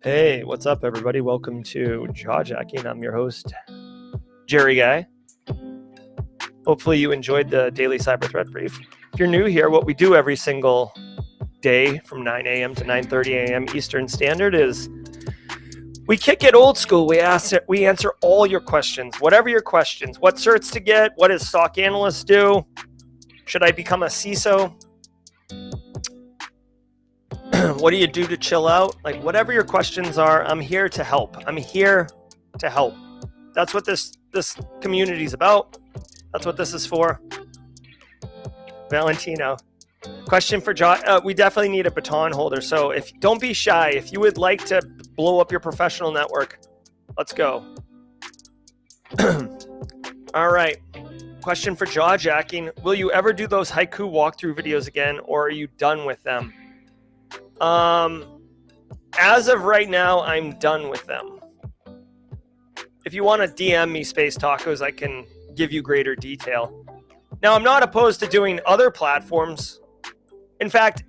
Hey, what's up, everybody? Welcome to Jaw Jackin. I'm your host, Jerry Guy. Hopefully you enjoyed the daily cyber threat brief. If you're new here, what we do every single day from 9 a.m. to 9:30 a.m. Eastern Standard is we kick it old school. We answer all your questions, whatever your questions. What certs to get? What does SOC analysts do? Should I become a CISO? What do you do to chill out? Like, whatever your questions are, I'm here to help. I'm here to help. That's what this community is about. That's what this is for. Valentino. Question for John. We definitely need a baton holder. So don't be shy. If you would like to blow up your professional network, let's go. All right. Question for Jaw Jackin. Will you ever do those haiku walkthrough videos again, or are you done with them? As of right now, I'm done with them. If you want to DM me Space Tacos, I can give you greater detail. Now, I'm not opposed to doing other platforms. In fact,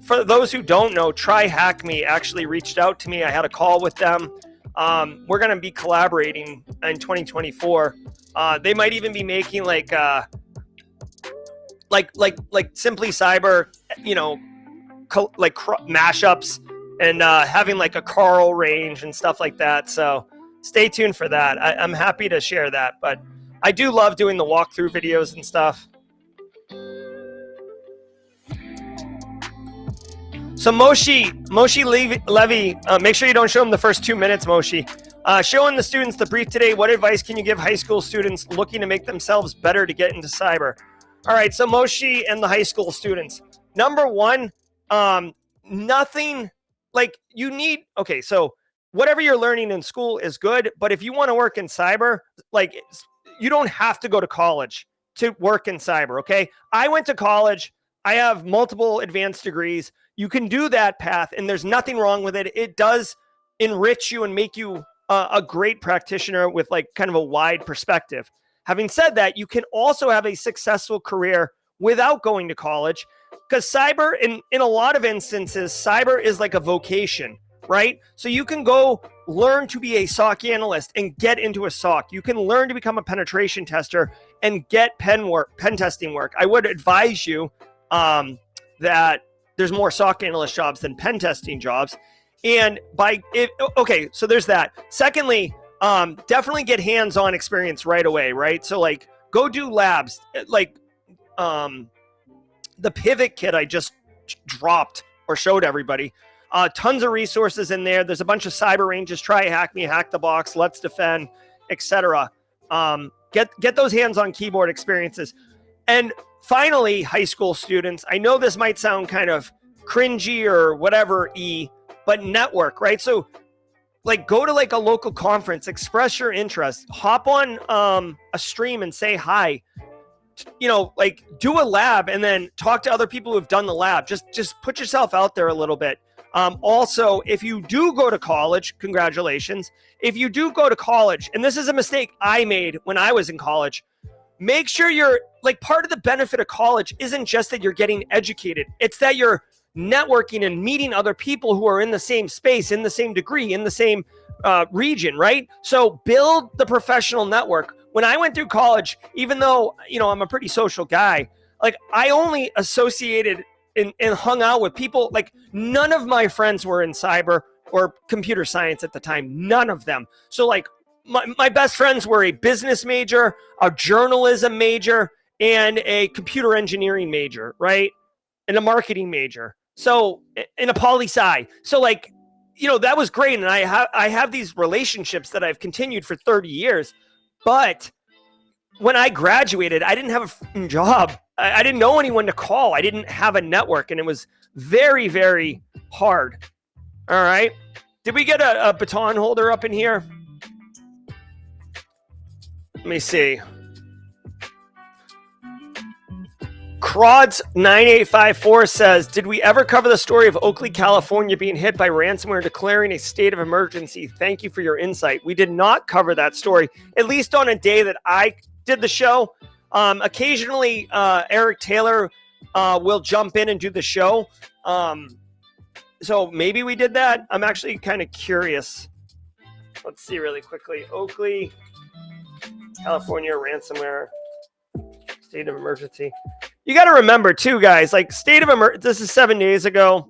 for those who don't know, Try Hack Me actually reached out to me. I had a call with them. We're going to be collaborating in 2024. They might even be making like Simply Cyber, like mashups and having like a Carl range and stuff like that. So stay tuned for that. I'm happy to share that, but I do love doing the walkthrough videos and stuff. So Moshi Levy, make sure you don't show them the first 2 minutes, Moshi. Showing the students the brief today, what advice can you give high school students looking to make themselves better to get into cyber? All right, so Moshi and the high school students. Number one, nothing like you need. Okay, so whatever you're learning in school is good, but if you want to work in cyber, like you don't have to go to college to work in cyber. Okay, I went to college. I have multiple advanced degrees. You can do that path, and there's nothing wrong with it. It does enrich you and make you a great practitioner with like kind of a wide perspective. Having said that, you can also have a successful career without going to college. Because cyber, in a lot of instances, cyber is like a vocation, right? So you can go learn to be a SOC analyst and get into a SOC. You can learn to become a penetration tester and get pen testing work. I would advise you that there's more SOC analyst jobs than pen testing jobs. And okay, so there's that. Secondly, definitely get hands-on experience right away, right? So like go do labs, like the pivot kit I just dropped or showed everybody. Tons of resources in there. There's a bunch of cyber ranges. Try Hack Me, Hack the Box, Let's Defend, etc. Get those hands-on keyboard experiences. And finally, high school students, I know this might sound kind of cringy or whatever, but network, right? So like go to like a local conference, express your interest, hop on a stream and say hi. Like do a lab and then talk to other people who've done the lab. Just put yourself out there a little bit. Also, if you do go to college, congratulations. If you do go to college, and this is a mistake I made when I was in college, make sure you're like part of the benefit of college isn't just that you're getting educated. It's that you're networking and meeting other people who are in the same space, in the same degree, in the same region, right? So build the professional network. When I went through college, even though, I'm a pretty social guy, like I only associated and hung out with people, like none of my friends were in cyber or computer science at the time, none of them. So like my best friends were a business major, a journalism major, and a computer engineering major, right? And a marketing major. So, in a poli-sci. So like, that was great. And I have these relationships that I've continued for 30 years. But when I graduated, I didn't have a job. I didn't know anyone to call. I didn't have a network, and it was very, very hard. All right. Did we get a baton holder up in here? Let me see. Crods9854 says, did we ever cover the story of Oakley, California being hit by ransomware declaring a state of emergency? Thank you for your insight. We did not cover that story, at least on a day that I did the show. Occasionally, Eric Taylor will jump in and do the show. So maybe we did that. I'm actually kind of curious. Let's see really quickly. Oakley, California ransomware, state of emergency. You got to remember too, guys, like state of emergency, this is 7 days ago.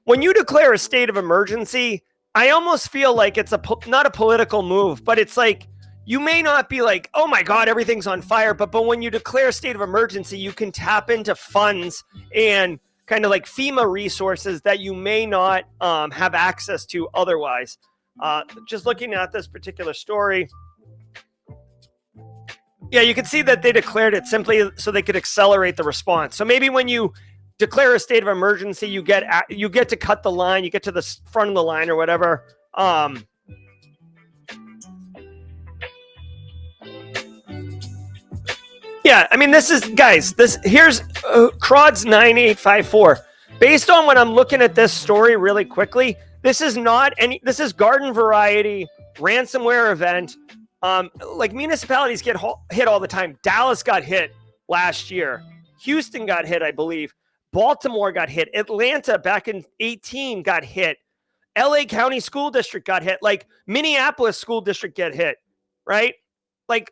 When you declare a state of emergency, I almost feel like it's not a political move, but it's like, you may not be like, oh my God, everything's on fire. But when you declare a state of emergency, you can tap into funds and kind of like FEMA resources that you may not have access to otherwise. Just looking at this particular story. Yeah, you can see that they declared it simply so they could accelerate the response. So maybe when you declare a state of emergency, you get to cut the line, you get to the front of the line or whatever. Yeah, I mean, this is, guys, here's CRODS 9854. Based on when I'm looking at this story really quickly, this is garden variety ransomware event. Like municipalities get hit all the time. Dallas got hit last year. Houston got hit, I believe. Baltimore got hit. Atlanta back in 2018 got hit. LA County School District got hit. Like Minneapolis School District get hit, right? Like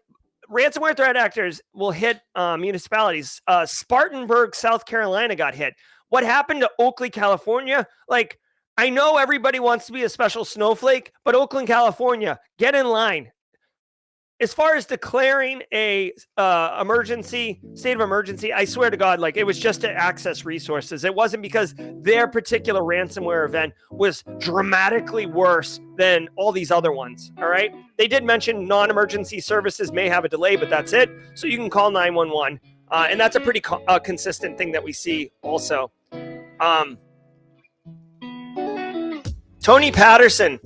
ransomware threat actors will hit municipalities. Spartanburg, South Carolina got hit. What happened to Oakley, California? Like, I know everybody wants to be a special snowflake, but Oakland, California, get in line. As far as declaring a state of emergency, I swear to God, like it was just to access resources. It wasn't because their particular ransomware event was dramatically worse than all these other ones. All right. They did mention non-emergency services may have a delay, but that's it. So you can call 911. And that's a pretty consistent thing that we see also. Tony Patterson.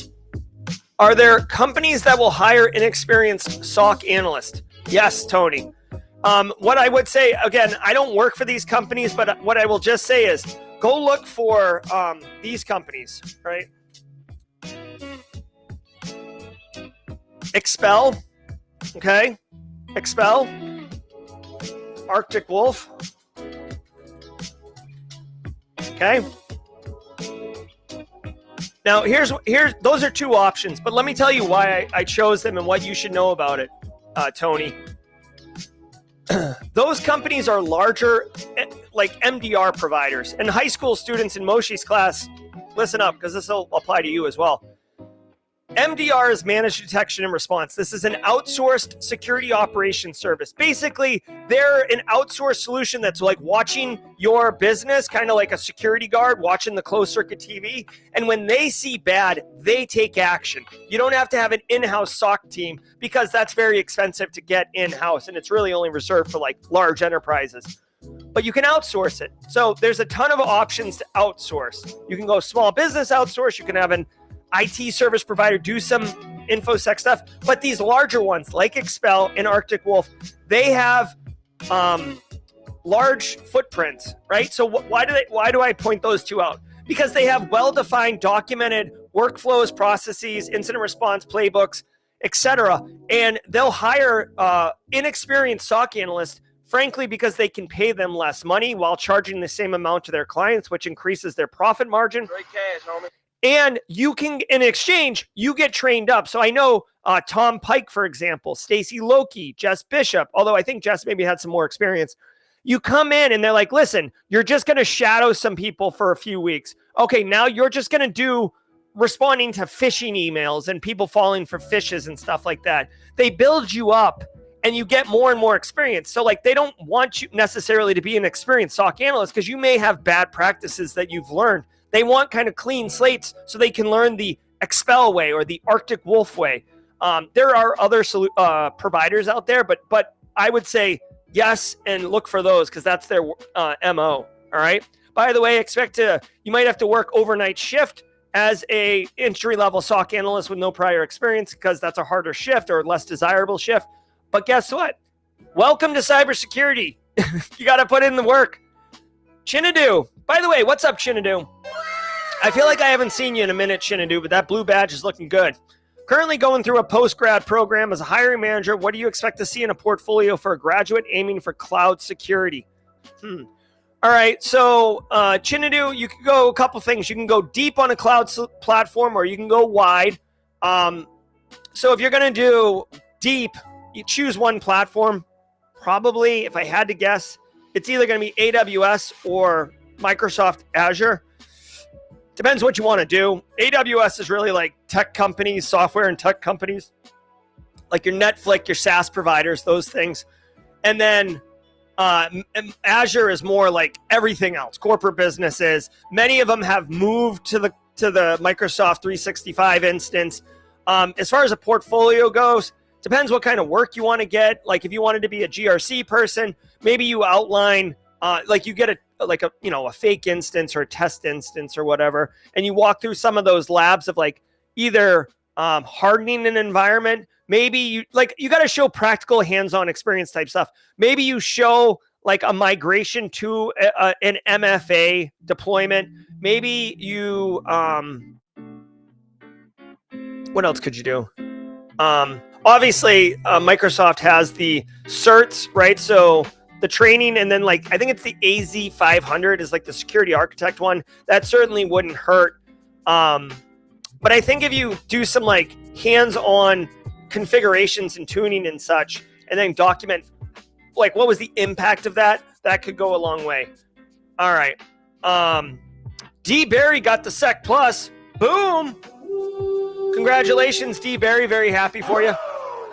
Are there companies that will hire inexperienced SOC analysts? Yes, Tony. What I would say, again, I don't work for these companies, but what I will just say is go look for these companies, right? Expel, okay? Expel, Arctic Wolf, okay? Now, here's those are two options, but let me tell you why I chose them and what you should know about it, Tony. Those companies are larger, like MDR providers. And high school students in Moshe's class, listen up, because this will apply to you as well. MDR is managed detection and response. This is an outsourced security operations service. Basically, they're an outsourced solution that's like watching your business, kind of like a security guard watching the closed circuit TV. And when they see bad, they take action. You don't have to have an in-house SOC team because that's very expensive to get in-house. And it's really only reserved for like large enterprises. But you can outsource it. So there's a ton of options to outsource. You can go small business outsource. You can have an IT service provider do some InfoSec stuff, but these larger ones like Expel and Arctic Wolf, they have large footprints, right? So why do I point those two out? Because they have well-defined, documented workflows, processes, incident response playbooks, etc. And they'll hire inexperienced SOC analysts, frankly, because they can pay them less money while charging the same amount to their clients, which increases their profit margin. Great cash, homie. And you can, in exchange, you get trained up. So I know Tom Pike, for example, Stacy Loki, Jess Bishop, although I think Jess maybe had some more experience. You come in and they're like, listen, you're just going to shadow some people for a few weeks. Okay, now you're just going to do responding to phishing emails and people falling for fishes and stuff like that. They build you up and you get more and more experience. So like they don't want you necessarily to be an experienced SOC analyst because you may have bad practices that you've learned. They want kind of clean slates so they can learn the Expel way or the Arctic Wolf way. There are other providers out there, but I would say yes and look for those because that's their MO. All right. By the way, you might have to work overnight shift as a entry-level SOC analyst with no prior experience because that's a harder shift or less desirable shift. But guess what? Welcome to cybersecurity. You got to put in the work. Chinadu. By the way, what's up, Chinadu? I feel like I haven't seen you in a minute, Chinadu, but that blue badge is looking good. Currently going through a post-grad program as a hiring manager. What do you expect to see in a portfolio for a graduate aiming for cloud security? All All right, so Chinadu, you can go a couple things. You can go deep on a cloud platform, or you can go wide. So if you're going to do deep, you choose one platform. Probably, if I had to guess, it's either going to be AWS or Microsoft Azure. Depends what you want to do. AWS is really like tech companies, software and tech companies, like your Netflix, your SaaS providers, those things. And then Azure is more like everything else, corporate businesses. Many of them have moved to the Microsoft 365 instance. As far as a portfolio goes, depends what kind of work you want to get. Like if you wanted to be a GRC person, maybe you outline, like you get a fake instance or a test instance or whatever, and you walk through some of those labs of like either hardening an environment. Maybe you got to show practical hands-on experience type stuff. Maybe you show like a migration to an MFA deployment. Maybe you, what else could you do? Obviously, Microsoft has the certs, right? So the training, and then like, I think it's the AZ500 is like the security architect one. That certainly wouldn't hurt. But I think if you do some like hands-on configurations and tuning and such, and then document like what was the impact of that could go a long way. All right. D Barry got the Sec Plus. Boom. Congratulations, D Barry. Very happy for you.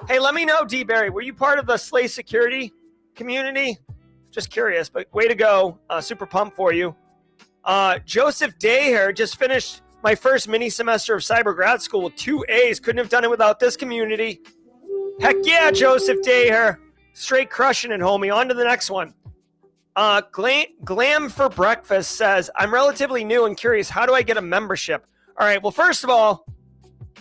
Hey, let me know, D Barry, were you part of the Slay Security community? Just curious, but way to go. Super pumped for you. Joseph Day here, just finished my first mini semester of cyber grad school with 2 A's. Couldn't have done it without this community. Heck yeah, Joseph Day here. Straight crushing it, homie. On to the next one. Glam for Breakfast says, I'm relatively new and curious. How do I get a membership? All right, well, first of all,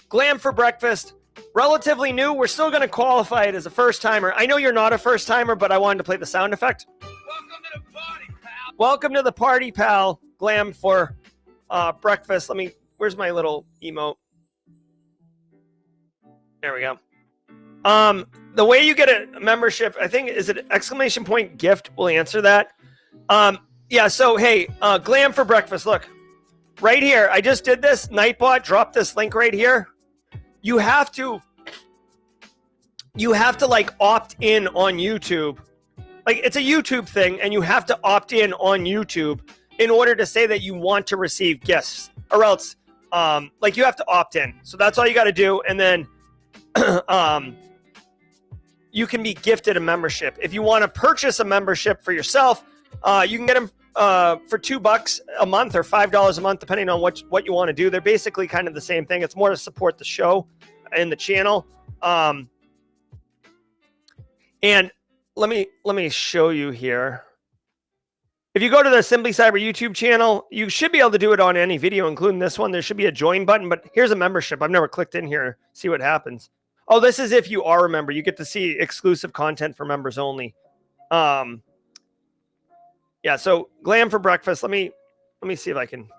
Glam for Breakfast, relatively new. We're still going to qualify it as a first-timer. I know you're not a first-timer, but I wanted to play the sound effect. Welcome to the party, pal. Welcome to the party, pal. Glam for Breakfast. Where's my little emote? There we go. The way you get a membership, I think, is it exclamation point gift will answer that. Yeah, so hey, Glam for Breakfast, look. Right here, I just did this. Nightbot dropped this link right here. You have to like opt in on YouTube. Like it's a YouTube thing, and you have to opt in on YouTube in order to say that you want to receive gifts, or else like you have to opt in. So that's all you got to do, and then you can be gifted a membership. If you want to purchase a membership for yourself, you can get them for $2 a month or $5 a month, depending on what you want to do. They're basically kind of the same thing. It's more to support the show and the channel. And let me show you here. If you go to the Simply Cyber YouTube channel, you should be able to do it on any video, including this one. There should be a join button, but here's a membership. I've never clicked in here. See what happens. Oh, this is if you are a member. You get to see exclusive content for members only. Yeah, so Glam for Breakfast. Let me see if I can.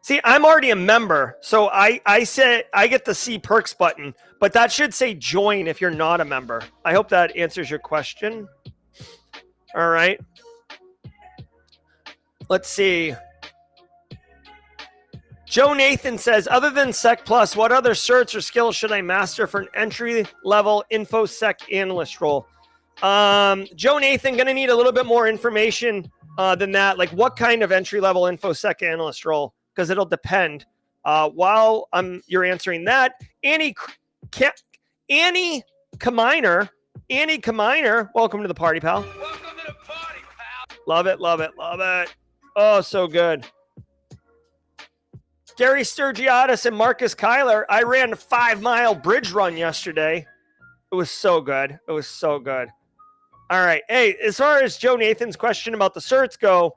See, I'm already a member, so I say I get the see perks button, but that should say join if you're not a member. I hope that answers your question. All right. Let's see. Joe Nathan says, other than Sec Plus, what other certs or skills should I master for an entry-level InfoSec analyst role? Joe Nathan, going to need a little bit more information than that. Like what kind of entry-level InfoSec analyst role? Because it'll depend. While you're answering that, Annie Kaminer, welcome to the party, pal. Welcome to the party, pal. Love it, love it, love it. Oh, so good. Gary Sturgiadis and Marcus Kyler. I ran a 5-mile bridge run yesterday. It was so good. It was so good. All right. Hey, as far as Joe Nathan's question about the certs go,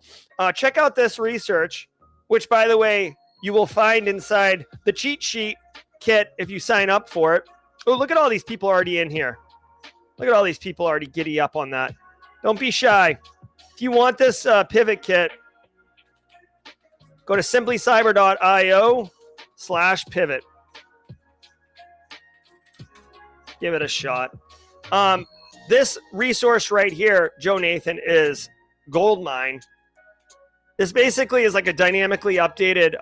check out this research, which, by the way, you will find inside the cheat sheet kit if you sign up for it. Oh, look at all these people already in here. Look at all these people already giddy up on that. Don't be shy. If you want this pivot kit, go to simplycyber.io/pivot. Give it a shot. This resource right here, Joe Nathan, is gold mine. This basically is like a dynamically updated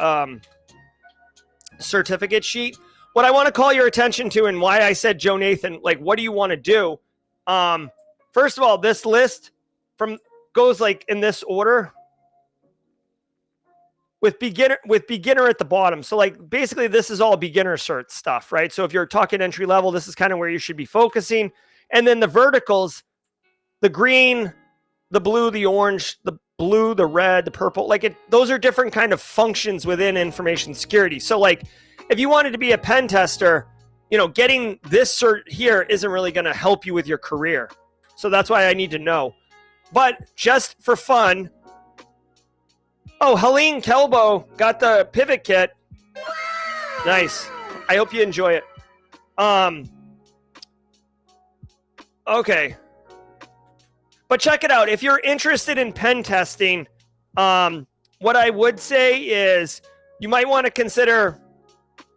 certificate sheet. What I want to call your attention to, and why I said, Joe Nathan, like, what do you want to do? First of all, this list goes like in this order with beginner at the bottom. So like basically this is all beginner cert stuff, right? So if you're talking entry level, this is kind of where you should be focusing. And then the verticals, the green, the blue, the orange, the blue, the red, the purple, like those are different kind of functions within information security. So like if you wanted to be a pen tester, getting this cert here isn't really going to help you with your career. So that's why I need to know. But just for fun, oh, Helene Kelbo got the pivot kit. Nice. I hope you enjoy it. Okay. But check it out. If you're interested in pen testing, what I would say is you might want to consider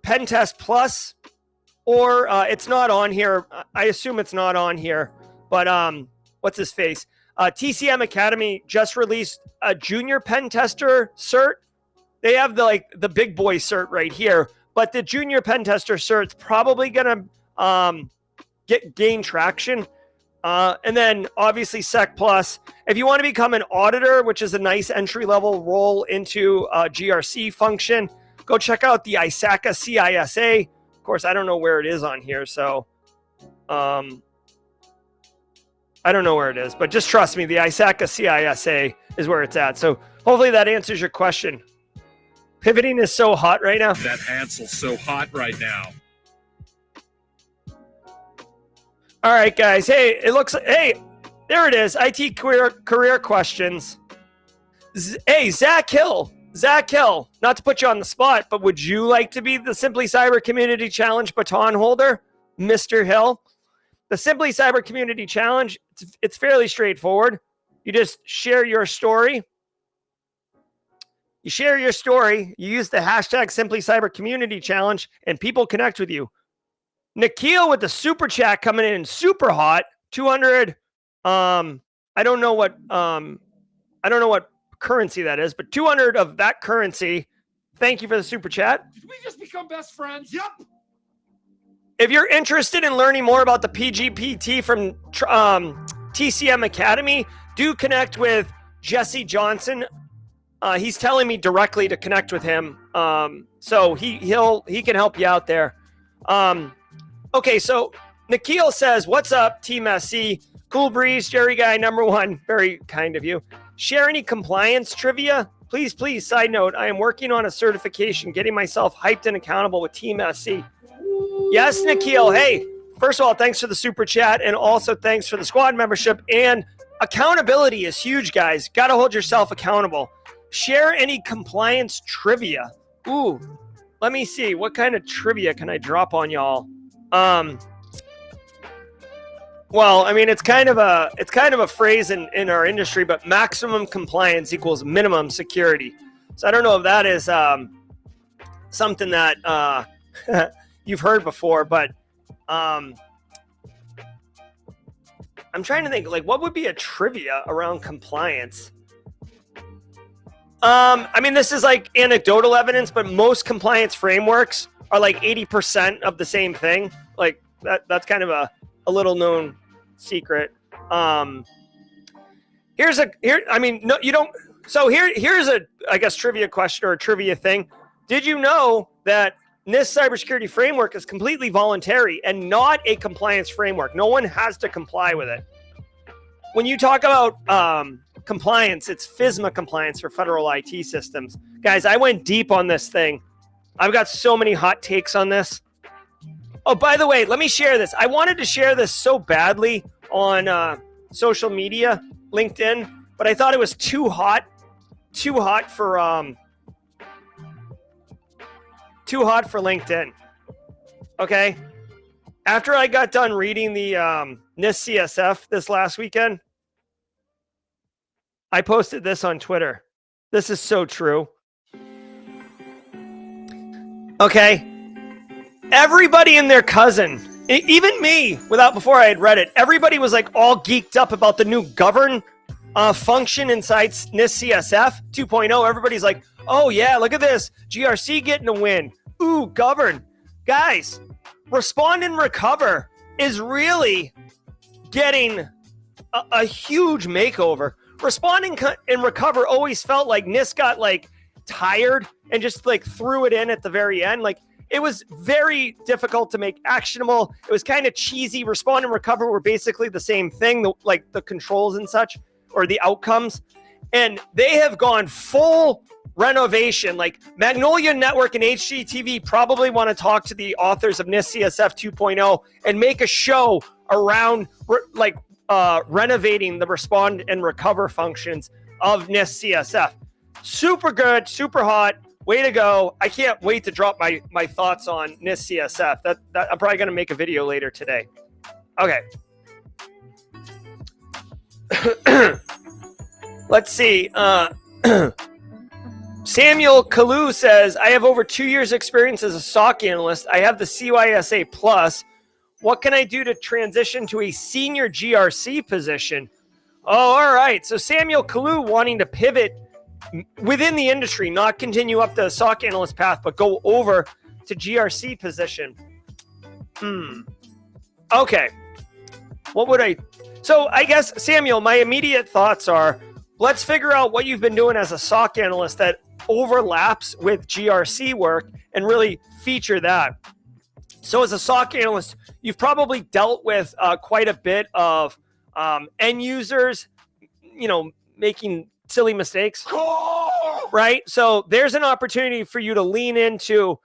Pen Test Plus, or it's not on here. I assume it's not on here. But what's his face? TCM Academy just released a junior pen tester cert. They have the big boy cert right here, but the junior pen tester cert's probably gonna gain traction. And then obviously Sec Plus. If you want to become an auditor, which is a nice entry level role into GRC function, go check out the ISACA CISA. Of course, I don't know where it is on here, so I don't know where it is, but just trust me, the ISACA CISA is where it's at. So hopefully that answers your question. Pivoting is so hot right now. That Hansel's so hot right now. All right, guys. Hey, it looks like, hey, there it is. IT career questions. Hey, Zach Hill, not to put you on the spot, but would you like to be the Simply Cyber Community Challenge baton holder, Mr. Hill? The Simply Cyber Community Challenge, it's fairly straightforward. You just share your story. You share your story. You use the hashtag Simply Cyber Community Challenge, and people connect with you. Nikhil with the super chat coming in super hot. 200. I don't know what currency that is, but 200 of that currency. Thank you for the super chat. Did we just become best friends? Yep. If you're interested in learning more about the PGPT from TCM Academy, do connect with Jesse Johnson. He's telling me directly to connect with him. So he can help you out there. Okay, so Nikhil says, "What's up, Team SC? Cool breeze, Jerry guy number one. Very kind of you. Share any compliance trivia, please. Side note: I am working on a certification, getting myself hyped and accountable with Team SC." Yes, Nikhil. Hey, first of all, thanks for the super chat, and also thanks for the squad membership. And accountability is huge, guys. Got to hold yourself accountable. Share any compliance trivia. Ooh, let me see. What kind of trivia can I drop on y'all? Well, I mean, it's kind of a phrase in our industry, but maximum compliance equals minimum security. So I don't know if that is something that you've heard before, but I'm trying to think, like, what would be a trivia around compliance? I mean, this is like anecdotal evidence, but most compliance frameworks are like 80% of the same thing. Like that's kind of a little known secret. Here's a I guess trivia question or a trivia thing. Did you know that NIST cybersecurity framework is completely voluntary and not a compliance framework? No one has to comply with it. When you talk about compliance, it's FISMA compliance for federal IT systems. Guys, I went deep on this thing. I've got so many hot takes on this. Oh, by the way, let me share this. I wanted to share this so badly on social media, LinkedIn, but I thought it was too hot for LinkedIn. Okay. After I got done reading the NIST CSF this last weekend, I posted this on Twitter. This is so true. Okay. Everybody and their cousin, even me, before I had read it, everybody was like all geeked up about the new govern function inside NIST CSF 2.0. Everybody's like, oh yeah, look at this. GRC getting a win. Ooh, govern. Guys, respond and recover is really getting a huge makeover. Responding and recover always felt like NIST got like tired and just like threw it in at the very end. Like it was very difficult to make actionable. It was kind of cheesy. Respond and recover were basically the same thing, like the controls and such, or the outcomes. And they have gone full renovation. Like Magnolia Network and HGTV probably want to talk to the authors of NIST CSF 2.0 and make a show around renovating the respond and recover functions of NIST CSF. Super good, super hot. Way to go. I can't wait to drop my thoughts on NIST CSF. That I'm probably going to make a video later today. Okay. Let's see. Samuel Kalu says, I have over 2 years experience as a SOC analyst. I have the CYSA plus. What can I do to transition to a senior GRC position? Oh, all right. So Samuel Kalu wanting to pivot within the industry, not continue up the SOC analyst path, but go over to GRC position. Okay. What would I... So I guess, Samuel, my immediate thoughts are, let's figure out what you've been doing as a SOC analyst that overlaps with GRC work and really feature that. So as a SOC analyst, you've probably dealt with quite a bit of end users, making silly mistakes, right? So there's an opportunity for you to lean into,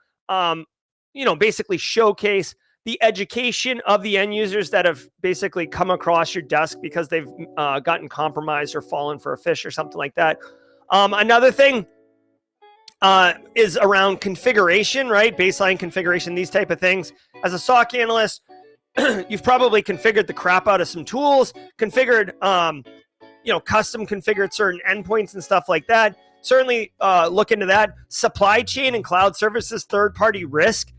basically showcase the education of the end users that have basically come across your desk because they've gotten compromised or fallen for a fish or something like that. Another thing is around configuration, right? Baseline configuration, these type of things. As a SOC analyst, you've probably configured the crap out of some tools, configured, custom configured certain endpoints and stuff like that. Certainly look into that. Supply chain and cloud services, third-party risk.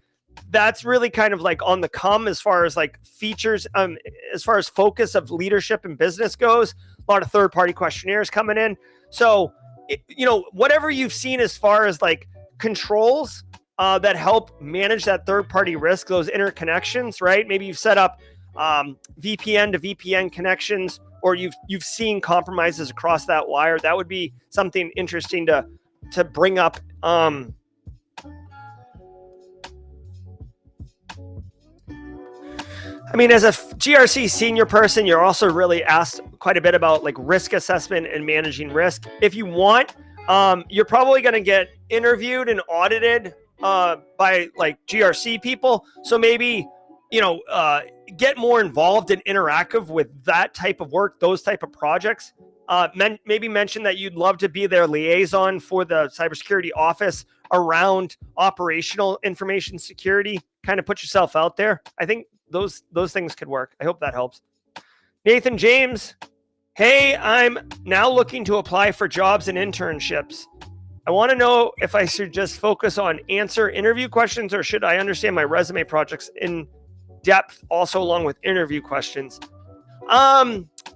That's really kind of like on the come as far as like features, as far as focus of leadership and business goes. A lot of third-party questionnaires coming in. So, whatever you've seen as far as like controls that help manage that third-party risk, those interconnections, right? Maybe you've set up VPN to VPN connections, or you've seen compromises across that wire. That would be something interesting to bring up. I mean, as a GRC senior person, you're also really asked quite a bit about like risk assessment and managing risk. If you want, you're probably going to get interviewed and audited by like GRC people. So maybe, get more involved and interactive with that type of work, those type of projects. Maybe mention that you'd love to be their liaison for the cybersecurity office around operational information security. Kind of put yourself out there. I think those things could work. I hope that helps. Nathan James, hey, I'm now looking to apply for jobs and internships. I want to know if I should just focus on answer interview questions, or should I understand my resume projects in depth also along with interview questions?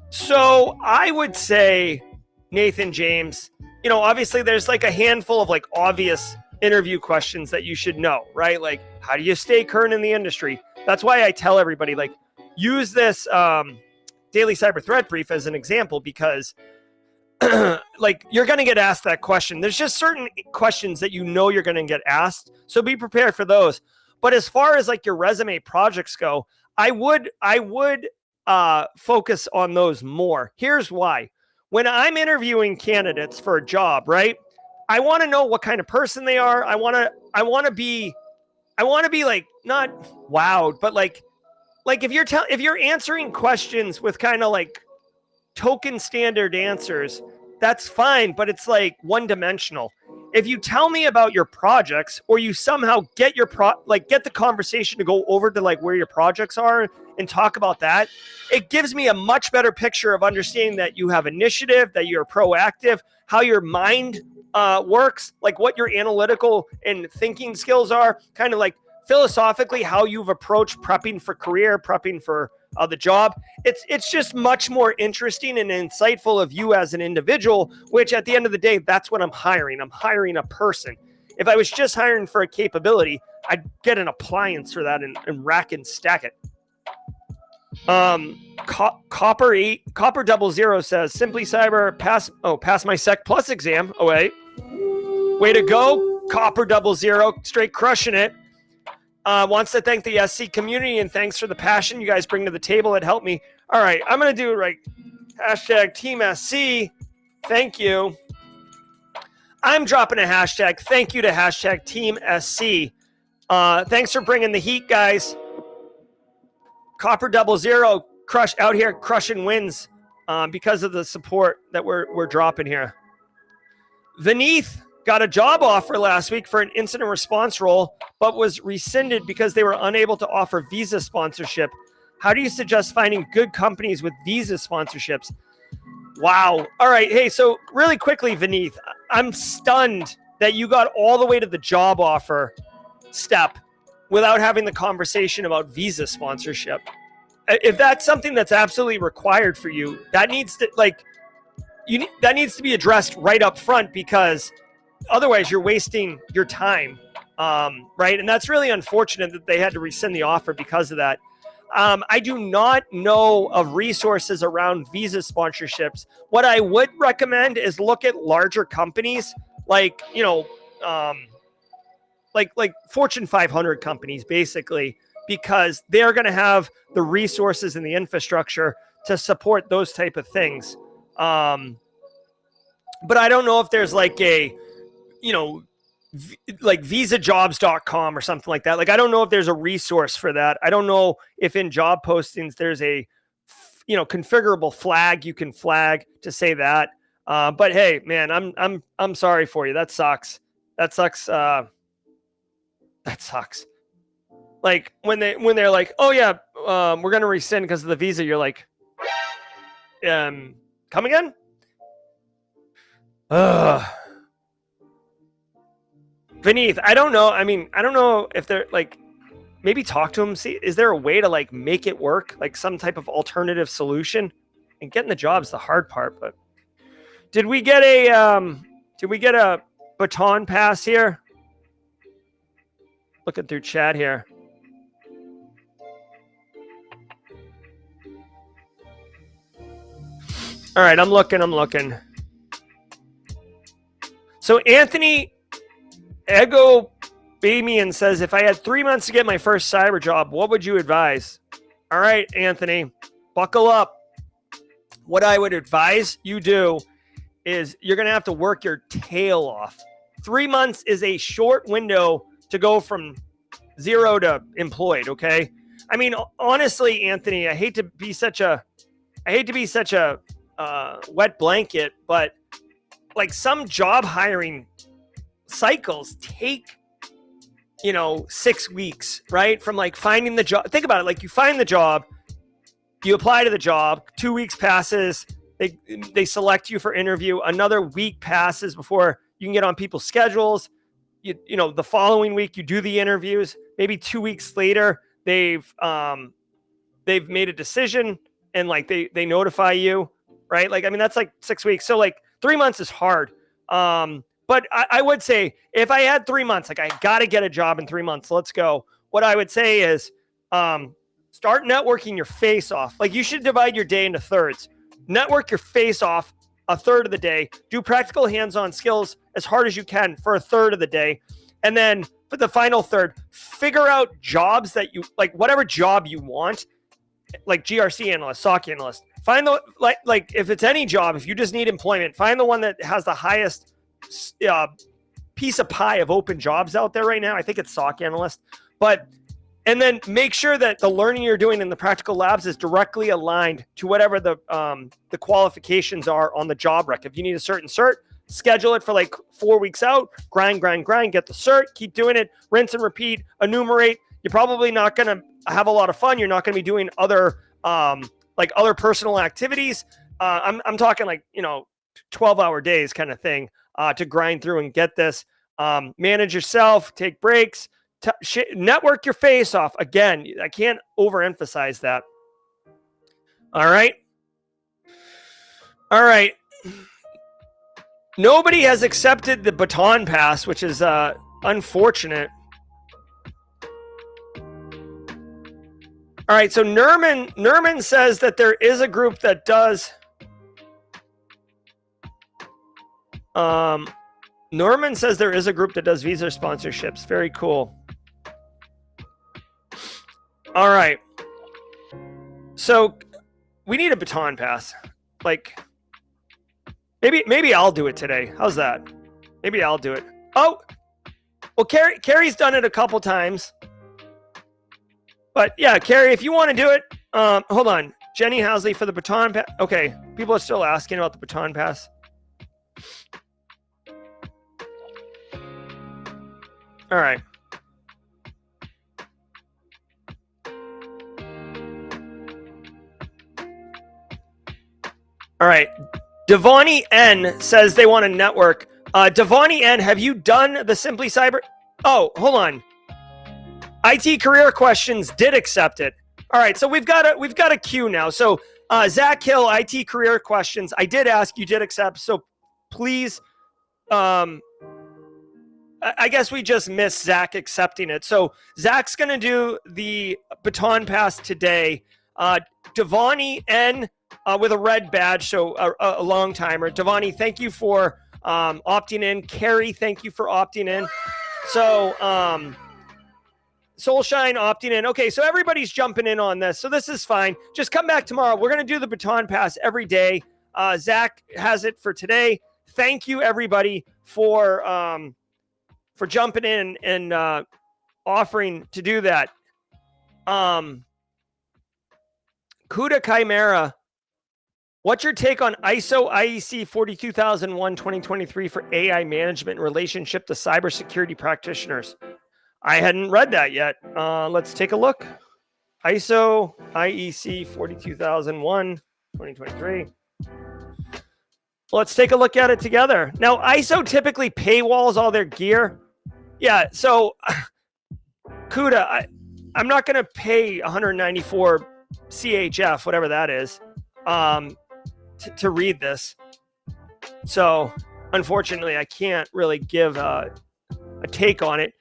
So I would say, Nathan James, obviously there's like a handful of like obvious interview questions that you should know, right? Like, how do you stay current in the industry? That's why I tell everybody, like, use this daily cyber threat brief as an example, because like you're going to get asked that question. There's just certain questions that you're going to get asked. So be prepared for those. But as far as like your resume projects go, I would focus on those more. Here's why. When I'm interviewing candidates for a job, right? I want to know what kind of person they are. I want to be like not wowed, but like if you're answering questions with kind of like token standard answers, that's fine, but it's like one dimensional. If you tell me about your projects, or you somehow get get the conversation to go over to like where your projects are and talk about that, it gives me a much better picture of understanding that you have initiative, that you're proactive, how your mind works, like what your analytical and thinking skills are, kind of like philosophically how you've approached prepping for career, prepping for of the job. It's just much more interesting and insightful of you as an individual, which at the end of the day, that's what I'm hiring. I'm hiring a person. If I was just hiring for a capability, I'd get an appliance for that and rack and stack it. Copper 00 says, Simply Cyber, pass my Sec Plus exam. Oh, wait. Way to go, Copper 00, straight crushing it. Wants to thank the SC community and thanks for the passion you guys bring to the table. It helped me. All right, I'm going to do it right. Hashtag Team SC. Thank you. I'm dropping a hashtag. Thank you to hashtag Team SC. Thanks for bringing the heat, guys. Copper 00 crush out here, crushing wins because of the support that we're dropping here. Vineeth got a job offer last week for an incident response role, but was rescinded because they were unable to offer visa sponsorship. How do you suggest finding good companies with visa sponsorships? Wow. All right. Hey, so really quickly, Vineeth, I'm stunned that you got all the way to the job offer step without having the conversation about visa sponsorship. If that's something that's absolutely required for you, that needs to that needs to be addressed right up front, because otherwise you're wasting your time, right? And that's really unfortunate that they had to rescind the offer because of that. I do not know of resources around visa sponsorships. What I would recommend is look at larger companies like, like Fortune 500 companies, basically, because they're going to have the resources and the infrastructure to support those type of things. But I don't know if there's like a, like visajobs.com or something like that. Like, I don't know if there's a resource for that. I don't know if in job postings there's a, configurable flag you can flag to say that. But hey, man, I'm sorry for you. That sucks. That sucks. That sucks. Like when they're like, oh yeah, we're going to rescind because of the visa. You're like, come again? Vineeth, I don't know. I mean, I don't know if they're like, maybe talk to them. See, is there a way to like make it work? Like some type of alternative solution? And getting the job is the hard part. But did we get a baton pass here? Looking through chat here. All right, I'm looking. So Anthony Ego Bamian says, if I had 3 months to get my first cyber job, what would you advise? All right, Anthony, buckle up. What I would advise you do is you're going to have to work your tail off. 3 months is a short window to go from zero to employed, okay? I mean, honestly, Anthony, I hate to be such a wet blanket, but like some job hiring cycles take 6 weeks, right? From like finding the job. Think about it. Like you find the job, you apply to the job, 2 weeks passes, they select you for interview, another week passes before you can get on people's schedules. The following week you do the interviews, maybe 2 weeks later they've made a decision and like they notify you, right? Like, I mean, that's like 6 weeks. So like 3 months is hard. But I would say if I had 3 months, like I got to get a job in 3 months, let's go. What I would say is start networking your face off. Like you should divide your day into thirds. Network your face off a third of the day. Do practical hands-on skills as hard as you can for a third of the day. And then for the final third, figure out jobs that you like, whatever job you want, like GRC analyst, SOC analyst. Find the, like if it's any job, if you just need employment, find the one that has the highest piece of pie of open jobs out there right now. I think it's SOC analyst, and then make sure that the learning you're doing in the practical labs is directly aligned to whatever the qualifications are on the job rec. If you need a certain cert, schedule it for like 4 weeks out, grind, get the cert, keep doing it, rinse and repeat, enumerate. You're probably not going to have a lot of fun. You're not going to be doing other personal activities. I'm talking like, 12-hour days kind of thing to grind through and get this. Manage yourself, take breaks, network your face off. Again, I can't overemphasize that. All right. All right. Nobody has accepted the baton pass, which is unfortunate. All right, so Nerman says that there is a group that does. Norman says there is a group that does visa sponsorships. Very cool. All right. So we need a baton pass. Like maybe I'll do it today. How's that? Maybe I'll do it. Oh, well, Carrie's done it a couple times. But yeah, Carrie, if you want to do it, hold on. Jenny Housley for the baton pass. Okay, people are still asking about the baton pass. All right. All right. Devani N says they want a network. Devani N, have you done the Simply Cyber? Oh, hold on. IT Career Questions did accept it. All right, so we've got a queue now. So Zach Hill, IT Career Questions, I did ask, you did accept. So please, I guess we just missed Zach accepting it. So Zach's gonna do the baton pass today. Devani N with a red badge, so a long timer. Devani, thank you for opting in. Carrie, thank you for opting in. So Soulshine opting in. Okay, so everybody's jumping in on this. So this is fine. Just come back tomorrow. We're going to do the baton pass every day. Zach has it for today. Thank you, everybody, for jumping in and offering to do that. Kuda Chimera, what's your take on ISO IEC 42001 2023 for AI management in relationship to cybersecurity practitioners? I hadn't read that yet. Let's take a look. ISO IEC 42001 2023. Let's take a look at it together. Now, ISO typically paywalls all their gear. Yeah, so Kuda, I'm not going to pay 194 CHF, whatever that is, to read this. So, unfortunately, I can't really give a take on it.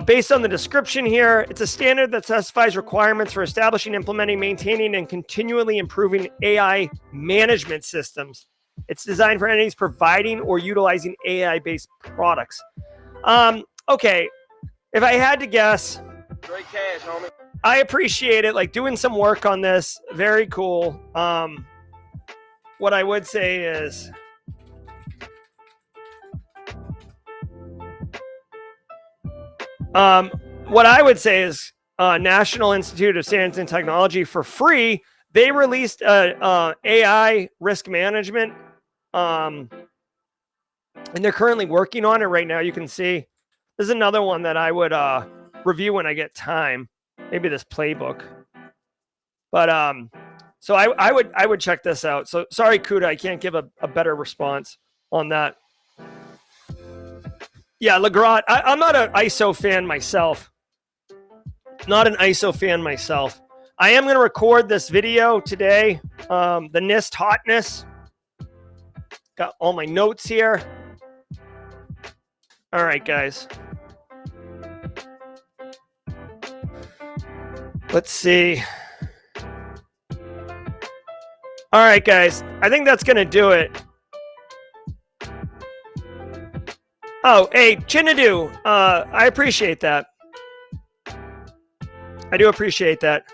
Based on the description here, it's a standard that specifies requirements for establishing, implementing, maintaining, and continually improving AI management systems. It's designed for entities providing or utilizing AI-based products. Okay, if I had to guess, Straight cash, homie. I appreciate it. Like doing some work on this, very cool. What I would say is, National Institute of Science and Technology for free. They released AI risk management, and they're currently working on it right now. You can see this is another one that I would review when I get time. Maybe this playbook, but so I would check this out. So sorry, Kuda, I can't give a better response on that. Yeah, Legrat, I'm not an ISO fan myself. Not an ISO fan myself. I am going to record this video today. The NIST hotness. Got all my notes here. All right, guys. Let's see. All right, guys. I think that's going to do it. Oh, hey, Chinadu. I appreciate that. I do appreciate that.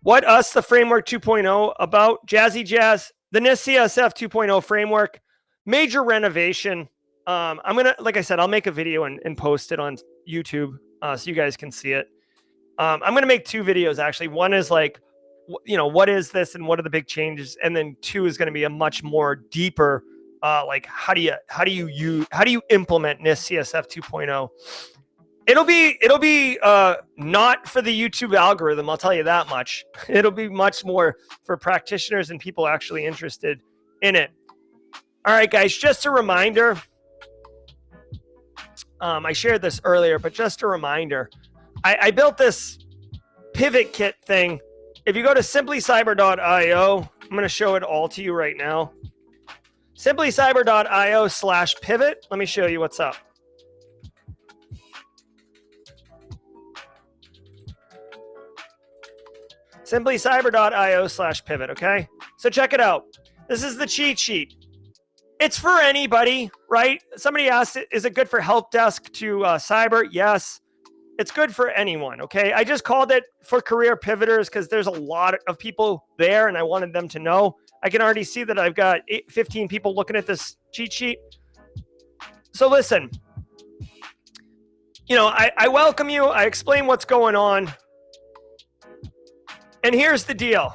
What us, the framework 2.0 about? Jazzy Jazz, the NIST CSF 2.0 framework, major renovation. I'm going to, like I said, I'll make a video and post it on YouTube so you guys can see it. I'm going to make two videos, actually. One is like, what is this and what are the big changes? And then two is going to be a much more deeper, like how do you implement NIST CSF 2.0? It'll be not for the YouTube algorithm, I'll tell you that much. It'll be much more for practitioners and people actually interested in it. All right, guys, just a reminder. I shared this earlier, but just a reminder. I built this pivot kit thing. if you go to simplycyber.io, I'm going to show it all to you right now. Simplycyber.io/pivot. Let me show you what's up. Simplycyber.io/pivot. Okay. So check it out. This is the cheat sheet. It's for anybody, right? Somebody asked, is it good for help desk to cyber? Yes. It's good for anyone, okay? I just called it for career pivoters because there's a lot of people there and I wanted them to know. I can already see that I've got 15 people looking at this cheat sheet. So listen, you know, I welcome you. I explain what's going on. And here's the deal.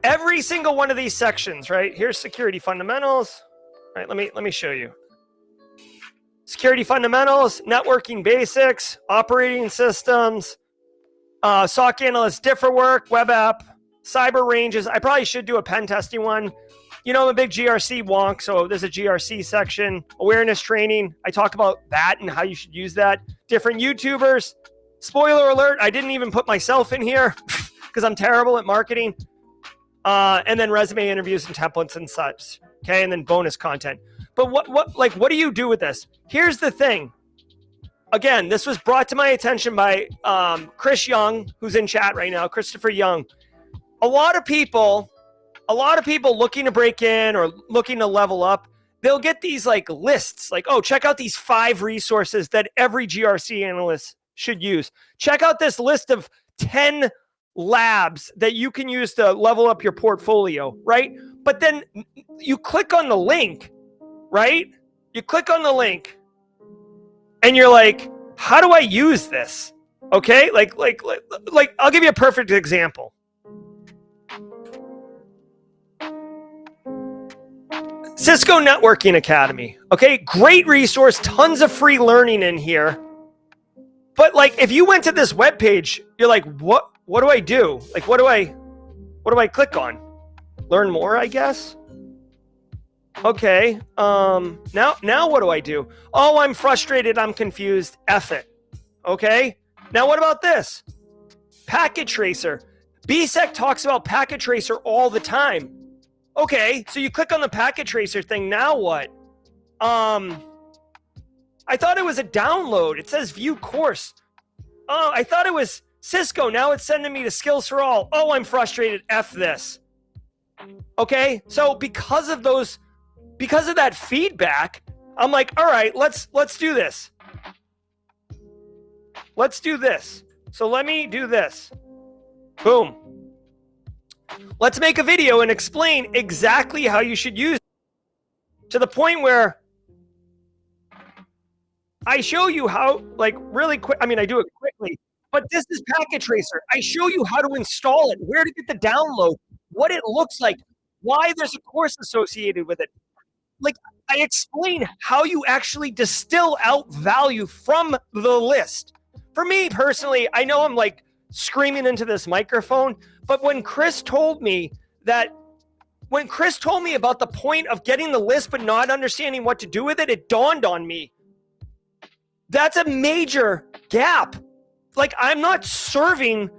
Every single one of these sections, right? Here's security fundamentals. All right, let me show you. Security fundamentals, networking basics, operating systems, SOC analyst differ work, web app, cyber ranges. I probably should do a pen testing one. You know, I'm a big GRC wonk, so there's a GRC section. Awareness training. I talk about that and how you should use that. Different YouTubers. Spoiler alert, I didn't even put myself in here because I'm terrible at marketing. And then resume interviews and templates and such. Okay, and then bonus content. But what do you do with this? Here's the thing. Again, this was brought to my attention by Chris Young, who's in chat right now, Christopher Young. A lot of people looking to break in or looking to level up, they'll get these like lists, like, oh, check out these 5 resources that every GRC analyst should use. Check out this list of 10 labs that you can use to level up your portfolio, right? But then you click on the link, right? You click on the link and you're like, how do I use this? Okay? Like I'll give you a perfect example. Cisco Networking Academy. Okay? Great resource, tons of free learning in here. But like if you went to this webpage, you're like, what do I do? Like what do I click on? Learn more, I guess. Okay. Now what do I do? Oh, I'm frustrated. I'm confused. F it. Okay. Now what about this? Packet tracer. BSEC talks about packet tracer all the time. Okay. So you click on the packet tracer thing. Now what? I thought it was a download. It says view course. Oh, I thought it was Cisco. Now it's sending me to Skills for All. Oh, I'm frustrated. F this. Okay. So because of that feedback, I'm like, all right, let's do this. Let's do this. So let me do this. Boom. Let's make a video and explain exactly how you should use it to the point where I show you how, like, really quick. I mean, I do it quickly, but this is Packet Tracer. I show you how to install it, where to get the download, what it looks like, why there's a course associated with it. Like, I explain how you actually distill out value from the list. For me personally, I know I'm like screaming into this microphone, but when Chris told me about the point of getting the list but not understanding what to do with it, it dawned on me. That's a major gap. Like, I'm not serving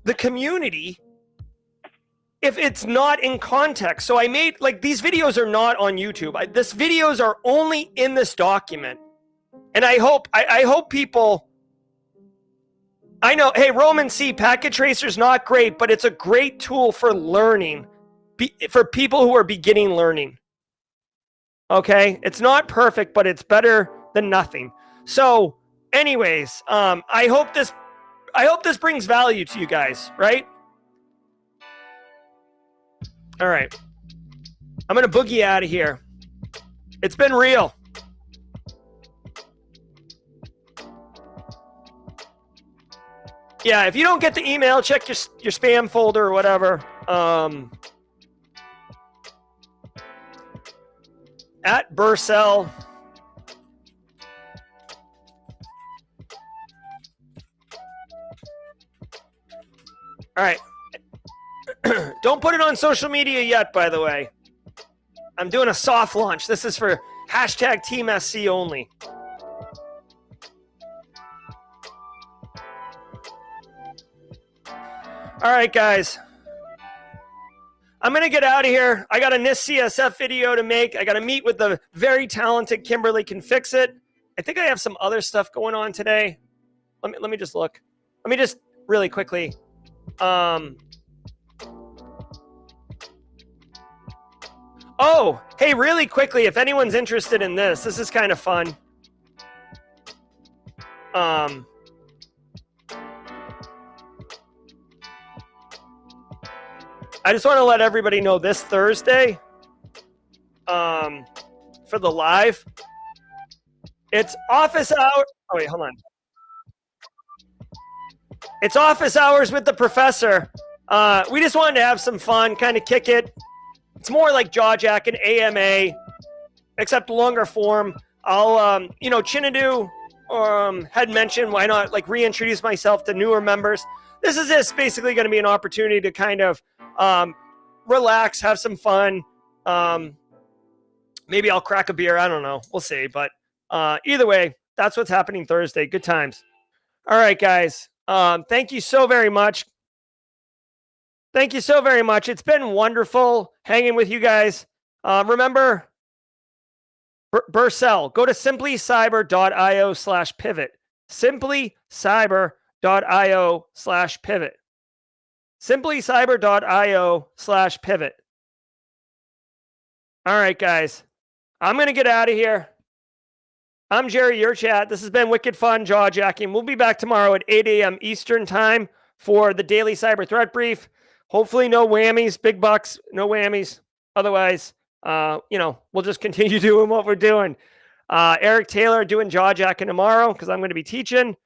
the community if it's not in context. So I made, like, these videos are not on YouTube. These videos are only in this document. And I hope people, I know, hey, Roman C, Packet Tracer's not great, but it's a great tool for learning, for people who are beginning learning. Okay? It's not perfect, but it's better than nothing. So anyways, I hope this brings value to you guys, right? All right. I'm going to boogie out of here. It's been real. Yeah, if you don't get the email, check your spam folder or whatever. At Burcell. All right. Don't put it on social media yet, by the way. I'm doing a soft launch. This is for hashtag Team SC only. All right, guys. I'm going to get out of here. I got a NIST CSF video to make. I got to meet with the very talented Kimberly Can Fix It. I think I have some other stuff going on today. Let me just look. Let me just really quickly. Oh, hey, really quickly, if anyone's interested in this is kind of fun. I just want to let everybody know this Thursday, for the live, it's office hour. Oh, wait, hold on. It's office hours with the professor. We just wanted to have some fun, kind of kick it. It's more like Jaw Jackin AMA, except longer form. I'll, Chinadu had mentioned, why not like reintroduce myself to newer members. This is just basically going to be an opportunity to kind of relax, have some fun. Maybe I'll crack a beer. I don't know. We'll see. But either way, that's what's happening Thursday. Good times. All right, guys. Thank you so very much. Thank you so very much. It's been wonderful hanging with you guys. Remember, Burcell, go to simplycyber.io/pivot. simplycyber.io/pivot. simplycyber.io/pivot. All right, guys. I'm going to get out of here. I'm Jerry, your chat. This has been Wicked Fun, Jaw Jackin. We'll be back tomorrow at 8 a.m. Eastern time for the daily cyber threat brief. Hopefully no whammies, big bucks, no whammies. Otherwise, we'll just continue doing what we're doing. Eric Taylor doing Jaw Jackin tomorrow because I'm going to be teaching.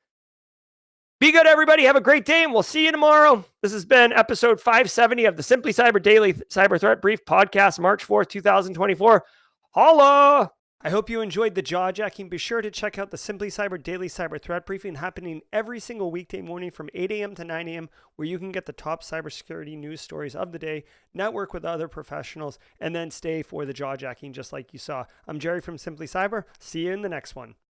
Be good, everybody. Have a great day, and we'll see you tomorrow. This has been episode 570 of the Simply Cyber Daily Cyber Threat Brief podcast, March 4th, 2024. Holla! I hope you enjoyed the Jaw Jacking. Be sure to check out the Simply Cyber Daily Cyber Threat Briefing happening every single weekday morning from 8 a.m. to 9 a.m., where you can get the top cybersecurity news stories of the day, network with other professionals, and then stay for the Jaw Jacking just like you saw. I'm Jerry from Simply Cyber. See you in the next one.